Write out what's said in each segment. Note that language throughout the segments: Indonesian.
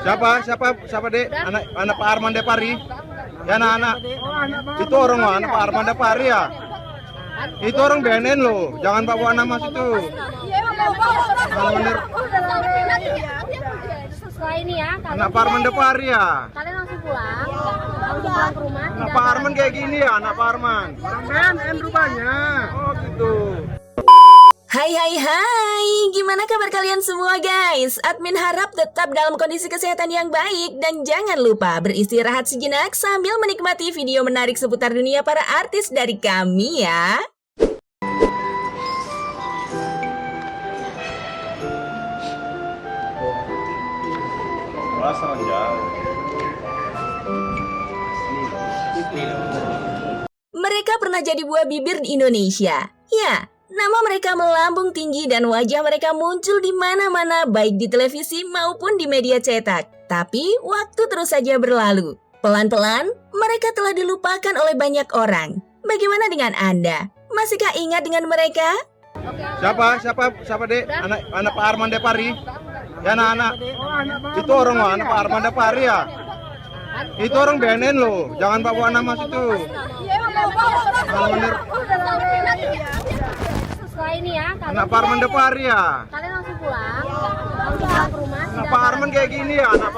Siapa dek? Anak Pak Arman Depari. Ya anak. Itu orang anak Pak Arman Depari ya. Itu orang BNN loh. Jangan bawa nama situ. Bener. Setelah ini ya, Anak Pak Arman Depari ya. kalian langsung pulang ke rumah. Anak Pak Arman kayak gini ya, anak Pak Arman. Orang BNN rupanya. Oh gitu. Hai, gimana kabar kalian semua guys? Admin harap tetap dalam kondisi kesehatan yang baik dan jangan lupa beristirahat sejenak sambil menikmati video menarik seputar dunia para artis dari kami ya. Mereka pernah jadi buah bibir di Indonesia. Ya, nama mereka melambung tinggi dan wajah mereka muncul di mana-mana baik di televisi maupun di media cetak. Tapi waktu terus saja berlalu. Pelan-pelan mereka telah dilupakan oleh banyak orang. Bagaimana dengan Anda? Masihkah ingat dengan mereka? Siapa dek? Anak Pak Arman Depari. Ya anak. Itu orang anak Pak Arman Depari ya. Itu orang BNN loh. Jangan bawa nama situ. Bener. Setelah ini ya, Anak Pak Arman Depari ya. kalian langsung pulang ke rumah. Anak Pak Arman kayak gini ya, anak.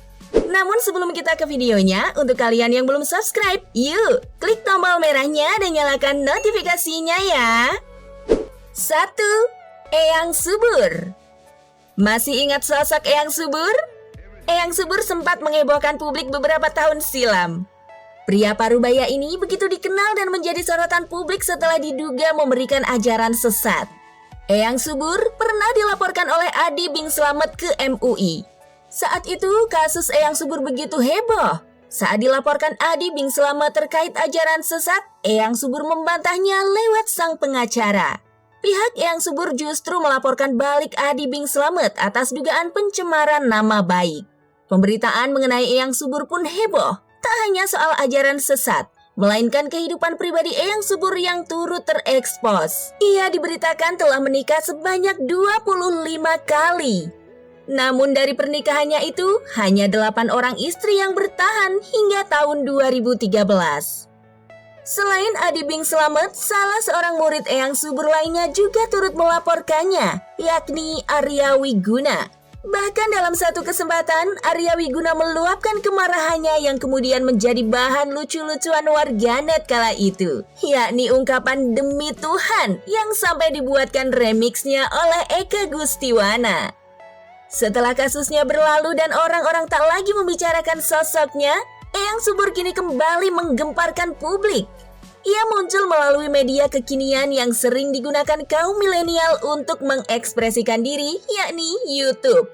Namun sebelum kita ke videonya, untuk kalian yang belum subscribe, yuk klik tombol merahnya dan nyalakan notifikasinya ya. 1. Eyang Subur. Masih ingat sosok Eyang Subur? Eyang Subur sempat menghebohkan publik beberapa tahun silam. Pria parubaya ini begitu dikenal dan menjadi sorotan publik setelah diduga memberikan ajaran sesat. Eyang Subur pernah dilaporkan oleh Adi Bing Slamet ke MUI. Saat itu kasus Eyang Subur begitu heboh. Saat dilaporkan Adi Bing Slamet terkait ajaran sesat, Eyang Subur membantahnya lewat sang pengacara. Pihak Eyang Subur justru melaporkan balik Adi Bing Slamet atas dugaan pencemaran nama baik. Pemberitaan mengenai Eyang Subur pun heboh, tak hanya soal ajaran sesat, melainkan kehidupan pribadi Eyang Subur yang turut terekspos. Ia diberitakan telah menikah sebanyak 25 kali. Namun dari pernikahannya itu, hanya 8 orang istri yang bertahan hingga tahun 2013. Selain Adi Bing Slamet, salah seorang murid Eyang Subur lainnya juga turut melaporkannya, yakni Arya Wiguna. Bahkan dalam satu kesempatan, Arya Wiguna meluapkan kemarahannya yang kemudian menjadi bahan lucu-lucuan warganet kala itu, yakni ungkapan "demi Tuhan" yang sampai dibuatkan remixnya oleh Eka Gustiwana. Setelah kasusnya berlalu dan orang-orang tak lagi membicarakan sosoknya, Eyang Subur kini kembali menggemparkan publik. Ia muncul melalui media kekinian yang sering digunakan kaum milenial untuk mengekspresikan diri, yakni YouTube.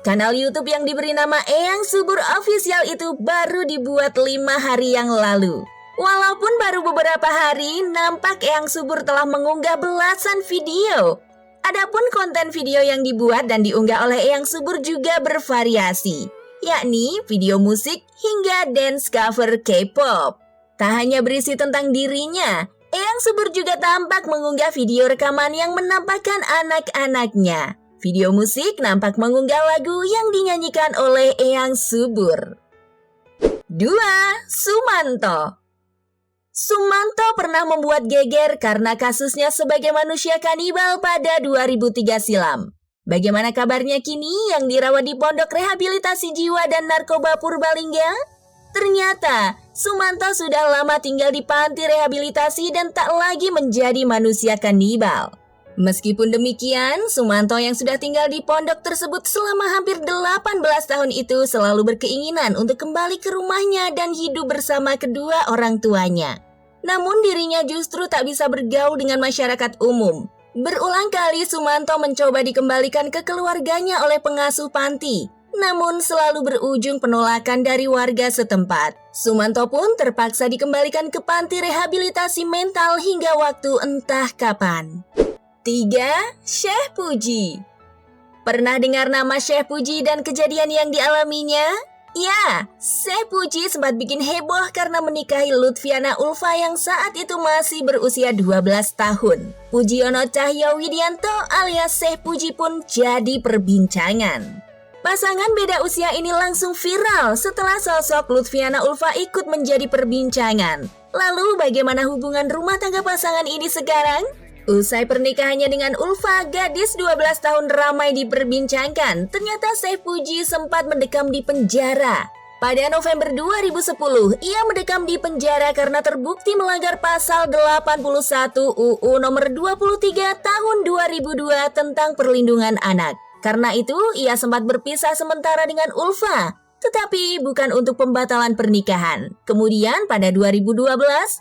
Kanal YouTube yang diberi nama Eyang Subur Official itu baru dibuat 5 hari yang lalu. Walaupun baru beberapa hari, nampak Eyang Subur telah mengunggah belasan video. Adapun konten video yang dibuat dan diunggah oleh Eyang Subur juga bervariasi, yakni video musik hingga dance cover K-pop. Tak hanya berisi tentang dirinya, Eyang Subur juga tampak mengunggah video rekaman yang menampakkan anak-anaknya. Video musik nampak mengunggah lagu yang dinyanyikan oleh Eyang Subur. 2. Sumanto. Sumanto pernah membuat geger karena kasusnya sebagai manusia kanibal pada 2003 silam. Bagaimana kabarnya kini yang dirawat di Pondok Rehabilitasi Jiwa dan Narkoba Purbalingga? Ternyata, Sumanto sudah lama tinggal di panti rehabilitasi dan tak lagi menjadi manusia kanibal. Meskipun demikian, Sumanto yang sudah tinggal di pondok tersebut selama hampir 18 tahun itu selalu berkeinginan untuk kembali ke rumahnya dan hidup bersama kedua orang tuanya. Namun dirinya justru tak bisa bergaul dengan masyarakat umum. Berulang kali Sumanto mencoba dikembalikan ke keluarganya oleh pengasuh panti, namun selalu berujung penolakan dari warga setempat. Sumanto pun terpaksa dikembalikan ke panti rehabilitasi mental hingga waktu entah kapan. 3. Syekh Puji. Pernah dengar nama Syekh Puji dan kejadian yang dialaminya? Ya, Syekh Puji sempat bikin heboh karena menikahi Lutfiana Ulfa yang saat itu masih berusia 12 tahun. Pujiono Cahyo Widianto alias Syekh Puji pun jadi perbincangan. Pasangan beda usia ini langsung viral setelah sosok Lutfiana Ulfa ikut menjadi perbincangan. Lalu bagaimana hubungan rumah tangga pasangan ini sekarang? Usai pernikahannya dengan Ulfa, gadis 12 tahun ramai diperbincangkan. Ternyata Syekh Puji sempat mendekam di penjara. Pada November 2010, ia mendekam di penjara karena terbukti melanggar pasal 81 UU nomor 23 tahun 2002 tentang perlindungan anak. Karena itu, ia sempat berpisah sementara dengan Ulfa, tetapi bukan untuk pembatalan pernikahan. Kemudian pada 2012,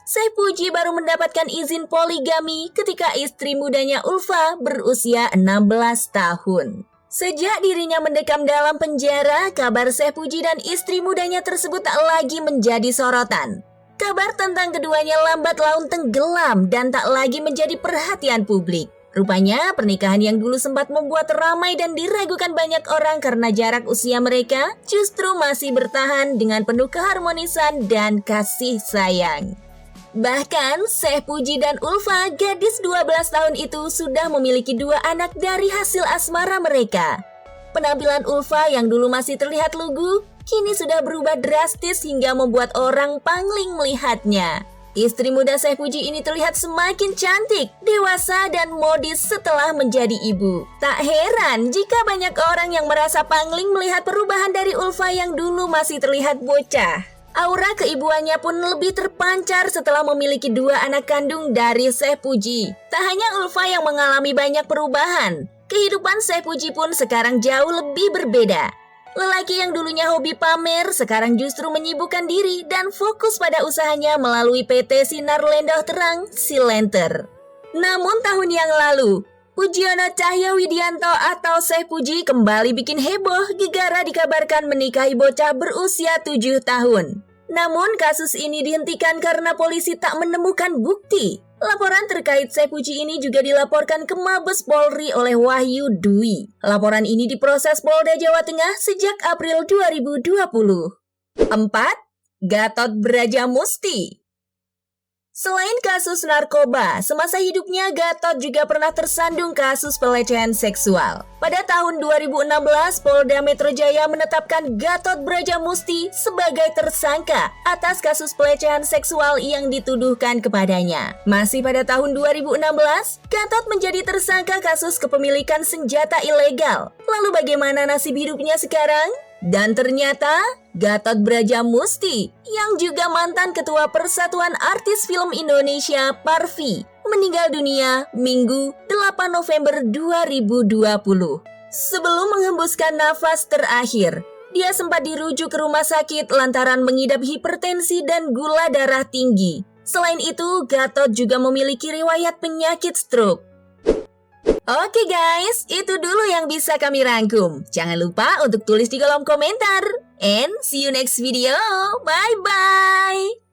Syekh Puji baru mendapatkan izin poligami ketika istri mudanya Ulfa berusia 16 tahun. Sejak dirinya mendekam dalam penjara, kabar Syekh Puji dan istri mudanya tersebut tak lagi menjadi sorotan. Kabar tentang keduanya lambat laun tenggelam dan tak lagi menjadi perhatian publik. Rupanya pernikahan yang dulu sempat membuat ramai dan diragukan banyak orang karena jarak usia mereka justru masih bertahan dengan penuh keharmonisan dan kasih sayang. Bahkan Syekh Puji dan Ulfa, gadis 12 tahun itu sudah memiliki 2 anak dari hasil asmara mereka. Penampilan Ulfa yang dulu masih terlihat lugu, kini sudah berubah drastis hingga membuat orang pangling melihatnya. Istri muda Syekh Puji ini terlihat semakin cantik, dewasa, dan modis setelah menjadi ibu. Tak heran jika banyak orang yang merasa pangling melihat perubahan dari Ulfa yang dulu masih terlihat bocah. Aura keibuannya pun lebih terpancar setelah memiliki 2 anak kandung dari Syekh Puji. Tak hanya Ulfa yang mengalami banyak perubahan, kehidupan Syekh Puji pun sekarang jauh lebih berbeda. Lelaki yang dulunya hobi pamer sekarang justru menyibukkan diri dan fokus pada usahanya melalui PT Sinar Lendoh Terang Silenter. Namun tahun yang lalu, Pujiono Cahya Widianto atau Syekh Puji kembali bikin heboh gegara dikabarkan menikahi bocah berusia 7 tahun. Namun kasus ini dihentikan karena polisi tak menemukan bukti. Laporan terkait Syekh Puji ini juga dilaporkan ke Mabes Polri oleh Wahyu Dwi. Laporan ini diproses Polda Jawa Tengah sejak April 2020. 4. Gatot Brajamusti. Selain kasus narkoba, semasa hidupnya Gatot juga pernah tersandung kasus pelecehan seksual. Pada tahun 2016, Polda Metro Jaya menetapkan Gatot Brajamusti sebagai tersangka atas kasus pelecehan seksual yang dituduhkan kepadanya. Masih pada tahun 2016, Gatot menjadi tersangka kasus kepemilikan senjata ilegal. Lalu bagaimana nasib hidupnya sekarang? Dan ternyata Gatot Brajamusti yang juga mantan Ketua Persatuan Artis Film Indonesia Parvi meninggal dunia Minggu 8 November 2020. Sebelum menghembuskan nafas terakhir, dia sempat dirujuk ke rumah sakit lantaran mengidap hipertensi dan gula darah tinggi. Selain itu, Gatot juga memiliki riwayat penyakit stroke. Oke guys, itu dulu yang bisa kami rangkum. Jangan lupa untuk tulis di kolom komentar. And see you next video. Bye-bye.